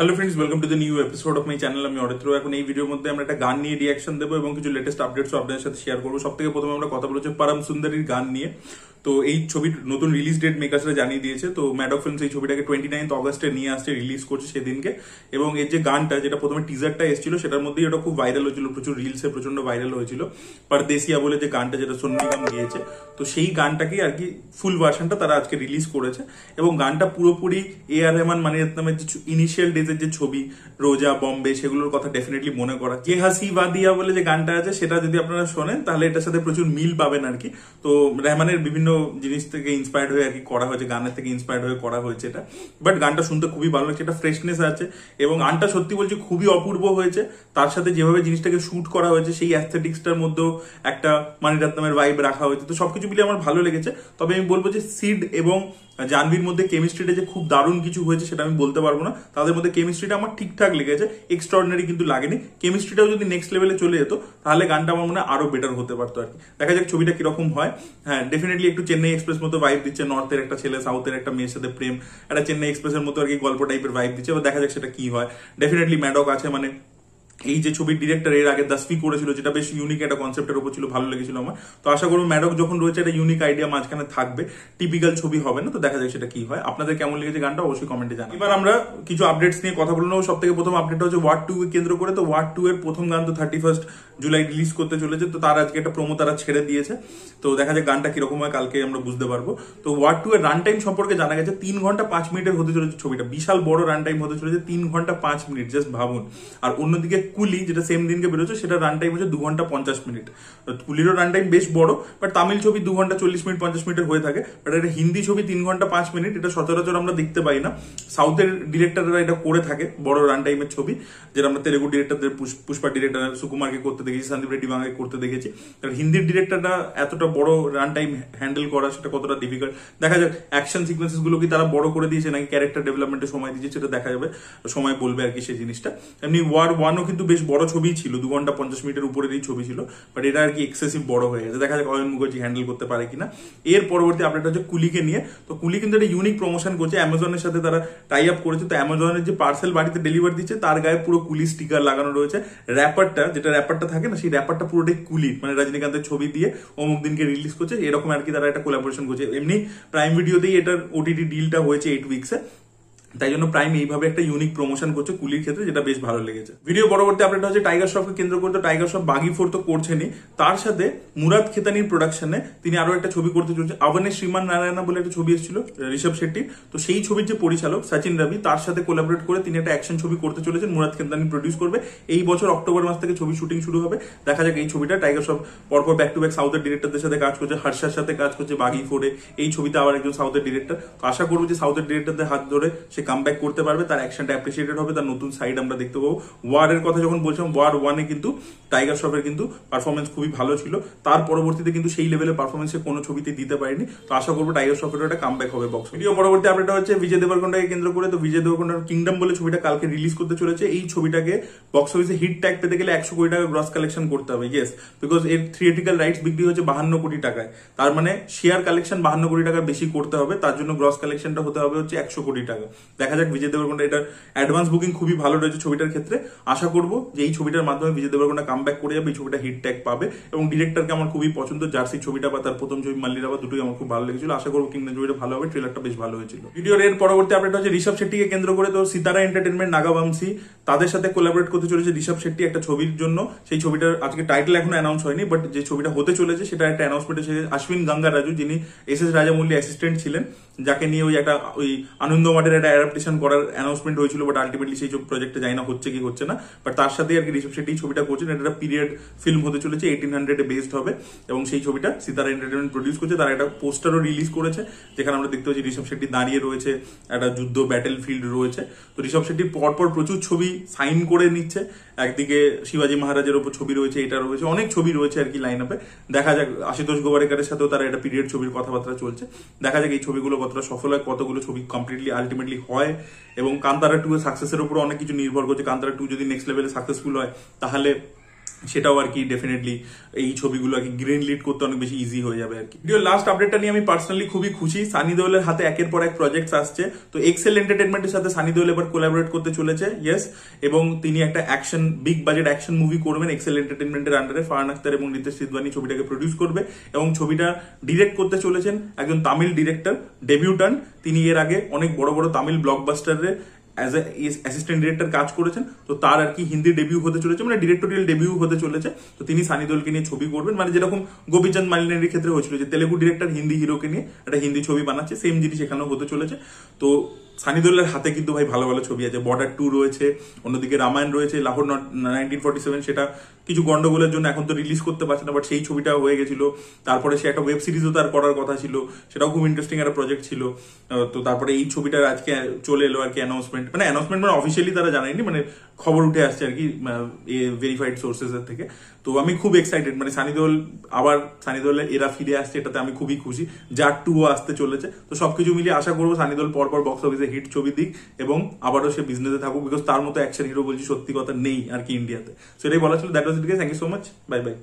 Hello friends, welcome to the new episode of my channel. আমি অরিত্র। এখন এই ভিডিওর মধ্যে আমরা একটা গান নিয়ে রিয়াকশন দেবো এবং কিছু লেটেস্ট আপডেটস আপনাদের সাথে শেয়ার করবো। সব থেকে প্রথমে আমরা কথা বলছি পরম সুন্দরীর গান নিয়ে। তো এই ছবির নতুন রিলিজ ডেট মেকার্সরা জানিয়ে দিয়েছে। তো ম্যাডক ফিল্মস এই ছবিটাকে 29 অগস্টে নিয়ে আসছে, রিলিজ করছে সেদিনকে। এবং এর যে গানটা, যেটা প্রথমে টিজারটা এসেছিল, সেটার মধ্যেই ওটা খুব ভাইরাল হয়েছিল, প্রচুর রিলসে প্রচন্ড ভাইরাল হয়েছিল। পারদেসিয়া বলে যে গানটা, যেটা সোনু নিগম গিয়েছে, তো সেই গানটাকেই আর কি ফুল ভার্সনটা তারা আজকে রিলিজ করেছে। এবং গানটা পুরোপুরি A.R. রহমান মানিরত্নমের যে ইনিশিয়াল ডেজের যে ছবি রোজা, বম্বে, সেগুলোর কথা ডেফিনেটলি মনে করা। যে হাসি বাদিয়া বলে যে গানটা আছে, সেটা যদি আপনারা শোনেন তাহলে এটার সাথে প্রচুর মিল পাবেন আর কি। তো রহমানের বিভিন্ন জিনিস থেকে ইন্সপায়ার্ড হয়ে আর কি করা হয়েছে, গানের থেকে ইন্সপায়ার্ড হয়ে করা হয়েছে এটা। বাট গানটা শুনতে খুবই ভালো লাগছে, এটা ফ্রেশনেস আছে এবং গানটা সত্যি বলছি খুবই অপূর্ব হয়েছে। তার সাথে যেভাবে জিনিসটাকে শুট করা হয়েছে, সেই অ্যাস্থেটিক্সটার মধ্যেও একটা মানিরত্নমের ভাইব রাখা হয়েছে। তো সবকিছু মিলে আমার ভালো লেগেছে। তবে আমি বলবো যে সিড এবং জাহ্নবীর মধ্যে কেমিস্ট্রিটা যে খুব দারুণ কিছু হয়েছে সেটা আমি বলতে পারবো না। তাদের মধ্যে কেমিস্ট্রিটা আমার ঠিকঠাক লেগেছে, এক্সট্রাঅর্ডিনারি কিন্তু লাগেনি। কেমিস্ট্রিটাও যদি নেক্সট লেভেলে চলে যেত তাহলে গানটা আমার মনে হয় আরো বেটার হতে পারতো আর কি। দেখা যাক ছবিটা কিরকম হয়। হ্যাঁ, ডেফিনেটলি একটু চেন্নাই এক্সপ্রেস মতো ভাইব দিচ্ছে, নর্থের একটা ছেলে সাউথের একটা মেয়ের সাথে প্রেম, একটা চেন্নাই এক্সপ্রেসের মতো আর কি গল্প টাইপের ভাইব দিচ্ছে। এবার দেখা যাক সেটা কি হয়। ডেফিনেটলি ম্যাডক আছে, মানে এই যে ছবির ডিরেক্টর এর আগে দাসফি করেছিল, যেটা বেশ ইউনিক একটা কনসেপ্টের উপর ছিল, ভালো লেগেছিল আমার। তো আশা করবো ম্যাডক যখন রয়েছে একটা ইউনিক আইডিয়া মাঝখানে থাকবে, টিপিক্যাল ছবি হবে না। তো দেখা যাক সেটা কি হয়। আপনাদের কেমন লেগেছে গানটা অবশ্যই কমেন্টে জানান। এবার আমরা কিছু আপডেটস নিয়ে কথা বলে নেবো। সব থেকে প্রথম আপডেট হচ্ছে ওয়ার্ড 2 কে কেন্দ্র করে। তো ওয়ার্ড 2 এর প্রথম গান তো 31 জুলাই রিলিজ করতে চলেছে। তো তার আজকে একটা প্রোমো তারা ছেড়ে দিয়েছে। তো দেখা যাক গানটা কিরকম হয়, কালকে আমরা বুঝতে পারবো। তো ওয়ার্ড 2 এর রান টাইম সম্পর্কে জানা গেছে 3 ঘন্টা 5 মিনিটের হতে চলেছে ছবিটা। বিশাল বড় রান টাইম হতে চলেছে, 3 ঘন্টা 5 মিনিট, জাস্ট ভাবুন। আর অন্যদিকে কুলি, যেটা সেম দিনকে বেরোচ্ছে, সেটা রান টাইম হচ্ছে 2 ঘন্টা 50 মিনিট। কুলিরও রান টাইম বেশ বড়, বাট তামিল ছবি 2 ঘন্টা 40 মিনিট 50 মিনিটের হয়ে থাকে। বাট এটা হিন্দি ছবি 3 ঘন্টা 5 মিনিট, এটা সচরাচর আমরা দেখতে পাই না। সাউথের ডিরেক্টররা এটা করে থাকে, বড় রান টাইমের ছবি, যেটা আমরা তেলেগু ডিরেক্টরদের, পুষ্পা ডিরেক্টর সুকুমারকে করতে দেখেছি, সন্দীপ রেড্ডি বাংলাকে করতে দেখেছি। হিন্দির ডিরেক্টররা এতটা বড় রান টাইম হ্যান্ডেল করা, সেটা কতটা ডিফিকাল্ট। দেখা যাক অ্যাকশন সিকোয়েন্সেস গুলো কি তারা বড় করে দিয়েছে নাকি ক্যারেক্টার ডেভেলপমেন্টে সময় দিয়েছে, সেটা দেখা যাবে, সময় বলবে আর কি সেই জিনিসটা। এমনি ওয়ার 1ও কিন্তু বেশ বড় ছবি ছিল, 2 ঘন্টা 50 মিনিটের উপরেরই ছবি ছিল। বাট এটা আর কি এক্সেসিভ বড় হয়ে গেছে। দেখা যাক অয়ন মুখার্জি হ্যান্ডেল করতে পারে কিনা। এর পরবর্তী আপডেট হচ্ছে কুলিকে নিয়ে। তো কুলি কিন্তু একটা ইউনিক প্রমোশন করছে, অ্যামাজনের সাথে তারা টাই আপ করেছে। তো অ্যামাজনের যে পার্সেল বাড়িতে ডেলিভারি দিচ্ছে, তার গায়ে পুরো কুলি স্টিকার লাগানো রয়েছে। র্যাপারটা, যেটা র্যাপারটা থাকে না, সেই র্যাপারটা পুরোটাই কুলির, মানে রজনীকান্তের ছবি দিয়ে অমুক দিনকে রিলিজ করছে, এরকম আর কি তারা একটা কোলাবোরেশন করছে। এমনি প্রাইম ভিডিওতেই এটার ওটিটি ডিলটা হয়েছে 8 উইকসে। তাই জন্য প্রাইম এইভাবে একটা ইউনিক প্রমোশন করছে কুলির ক্ষেত্রে, যেটা বেশ ভালো লেগেছে। ভিডিও পরবর্তী আপডেট হচ্ছে টাইগার শ্রফকে কেন্দ্র করে। তো টাইগার শ্রফ বাগি 4 তো করছেনই, তার সাথে মুরাদ খেতানির প্রোডাকশনে তিনি আরো একটা ছবি করতে চলছে। আবনে শ্রীমান নারায়ণা বলে একটা ছবি এসেছিল ঋষভ শেট্টি। তো সেই ছবির যে পরিচালক সচিন রবি, তার সাথে কোলাবোরেট করে তিনি একটা অ্যাকশন ছবি করতে চলেছেন। মুরাদ খেতানি প্রডিউস করবে। এই বছর অক্টোবর মাস থেকে ছবি শুটিং শুরু হবে। দেখা যাক এই ছবিটা। টাইগার শ্রফ পরপর ব্যাক টু ব্যাক সাউথের ডিরেক্টরদের সাথে কাজ করছে, হর্ষার সাথে কাজ করছে বাগি 4-এ। এই ছবিতে আবার একজন সাউথের ডিরেক্টর। তো আশা করবো যে সাউথের ডিরেক্টরদের হাত ধরে সে কাম ব্যাক করতে পারবে, তার অ্যাকশনটা অ্যাপ্রিসিয়েটেড হবে, তার নতুন সাইড আমরা দেখতে পাবো। ওয়ার এর কথা যখন বলছিলাম, ওয়ার 1-এ কিন্তু টাইগার শ্রফের কিন্তু পারফরমেন্স খুবই ভালো ছিল। তার পরবর্তীতে কিন্তু সেই লেভেলের পারফরমেন্স কোনো ছবিতে দিতে পারেনি। তো আশা করবো টাইগার শ্রফের একটা কাম ব্যাক হবে বক্স। ভিডিও পরবর্তী আপডেট হচ্ছে বিজয় দেবরকোন্ডাকে কেন্দ্র করে। তো বিজয় দেবরকোন্ডার কিংডম বলে ছবিটা কালকে রিলিজ করতে চলেছে। এই ছবিটাকে বক্স অফিসে হিট ট্যাগ পেতে গেলে 100 কোটি টাকা গ্রস কালেকশন করতে হবে। ইয়েস, বিকজ এর থিয়েটিক্যাল রাইটস বিক্রি হচ্ছে 52 কোটি টাকায়। তার মানে শেয়ার কালেকশন 52 কোটি টাকার বেশি করতে হবে। তার জন্য গ্রস কালেকশনটা হতে হবে হচ্ছে 100 কোটি টাকা। দেখা যাক। বিজয় দেবরকোন্ডা এটার অ্যাডভান্স বুকিং খুবই ভালো রয়েছে ছবিটার ক্ষেত্রে। আশা করবো যে এই ছবিটার মাধ্যমে বিজয় দেবরকোন্ডা কাম ব্যাক করে যাবে, এই ছবিটা হিট ট্যাগ পাবে। এবং ডিরেক্টরকে আমার খুবই পছন্দ। জার্সি ছবিটা বা তার প্রথম ছবি মাল্লিরাবা, দুটোই আমার খুব ভালো লেগেছিল। আশা করবো কিংডম ছবিটা ভালো হবে। ট্রেলারটা বেশ ভালো হয়েছিল। ভিডিওর এর পরবর্তী আপডেট হচ্ছে ঋষভ শেট্টিকে কেন্দ্র করে। তো সিতারা এন্টারটেনমেন্ট, নাগাবংশী, তাদের সাথে কোলাবোরেট করতে চলেছে ঋষভ শেট্টি একটা ছবির জন্য। সেই ছবিটার আজকে টাইটেল এখনো অ্যানাউন্স হয়নি, বাট যে ছবিটা হতে চলেছে সেটা একটা অ্যানাউন্সমেন্ট এসেছে। অশ্বিন গঙ্গা রাজু, যিনি SS রাজামৌলি অ্যাসিস্ট্যান্ট ছিলেন, যাকে নিয়ে ওই আনন্দ মাঠের একটা অ্যাডাপ্টেশন করার অ্যানাউন্সমেন্ট হয়েছিল, বাট আলটিমেটলি সেই প্রজেক্টে যাই না হচ্ছে কি হচ্ছে না। বাট তার সাথে আর কি ঋষভ শেট্টি ছবিটা করছেন। এটা একটা পিরিয়ড ফিল্ম হতে চলেছে, 1800-এ বেসড হবে। এবং সেই ছবিটা সিতারা এন্টারটেনমেন্ট প্রডিউস করছে। তারা একটা পোস্টারও রিলিজ করেছে, যেখানে আমরা দেখতে পাচ্ছি ঋষভ শেট্টি দাঁড়িয়ে রয়েছে, একটা যুদ্ধ ব্যাটেল ফিল্ড রয়েছে। তো ঋষভ শেট্টির পরপর প্রচুর ছবি সাইন করে নিচ্ছে। একদিকে শিবাজি মহারাজের ওপর ছবি রয়েছে, এটা রয়েছে, অনেক ছবি রয়েছে আর কি লাইন আপে। দেখা যাক। আশুতোষ গোবারেকারের সাথেও তারা একটা পিরিয়ড ছবির কথাবার্তা চলছে। দেখা যাক এই ছবিগুলো কতটা সফল হয়, কতগুলো ছবি কমপ্লিটলি আলটিমেটলি হয়। এবং কান্তারা 2 এর সাকসেসের উপর অনেক কিছু নির্ভর করছে। কান্তারা 2 যদি নেক্সট লেভেলে সাকসেসফুল হয়, তাহলে সেটাও আর কি ডেফিনেটলি এই ছবিগুলো আর কি গ্রিন লিড করতে অনেক বেশি ইজি হয়ে যাবে আর কি। ভিডিও লাস্ট আপডেটটা নিয়ে আমি পার্সোনালি খুবই খুশি। সানি দেওলের হাতে একের পর এক প্রজেক্টস আসছে। তো এক্সেল এন্টারটেনমেন্টের সাথে সানি দেওল এবার কোলাবোরেট করতে চলেছে, ইয়েস, এবং তিনি একটা action big budget action movie করবেন এক্সেল এন্টারটেনমেন্টের আন্ডারে। ফারহান আখতার এবং নিতেশ সিধওয়ানি ছবিটাকে প্রডিউস করবে এবং ছবিটা ডিরেক্ট করতে চলেছেন একজন তামিল ডিরেক্টর, ডেবিউটান্ট। তিনি এর আগে অনেক বড় বড় তামিল ব্লকবাস্টারে অ্যাজ এ অ্যাসিস্ট্যান্ট ডিরেক্টর কাজ করেছেন। তো তার আর কি হিন্দি ডেবিউ হতে চলেছে, মানে ডিরেক্টোরিয়াল ডেবিউ হতে চলেছে। তো তিনি সানি দেওলকে নিয়ে ছবি করবেন, মানে যেরকম গোপীচাঁদ মালিনীর ক্ষেত্রে হয়েছিল যে তেলেগু ডিরেক্টর হিন্দি হিরোকে নিয়ে একটা হিন্দি ছবি বানাচ্ছে, সেম জিনিস এখানেও হতে চলেছে। তো সানি দেওলের হাতে কিন্তু ভাই ভালো ভালো ছবি আছে। বর্ডার 2 রয়েছে, অন্যদিকে রামায়ণ রয়েছে, লাহোর 1947 সেটা কিছু গন্ডগোলের জন্য এখন তো রিলিজ করতে পারছে না, বাট সেই ছবিটা হয়ে গেছিল। তারপরে সে একটা ওয়েব সিরিজও তার করার কথা ছিল, সেটাও খুব ইন্টারেস্টিং একটা প্রজেক্ট ছিল। তো তারপরে এই ছবিটার আজকে চলে এলো আর কি অ্যানাউন্সমেন্ট, মানে অফিসিয়ালি তারা জানায়নি, মানে খবর উঠে আসছে আর কি ভেরিফাইড সোর্সেস এর থেকে। তো আমি খুব এক্সাইটেড, মানে সানি দেওলের এরা ফিরে আসছে, এটাতে আমি খুবই খুশি। জাট 2 আসতে চলেছে। তো সবকিছু মিলিয়ে আশা করবো সানি দেওল পরপর বক্স অফিসে হিট ছবি দিক এবং আবারও সে বিজনেসে থাকুক, বিকজ তার মতো অ্যাকশন হিরো বলছি সত্যি কথা নেই আর কি ইন্ডিয়াতে। সেটাই বলা ছিল। That was it guys, thank you so much, bye by.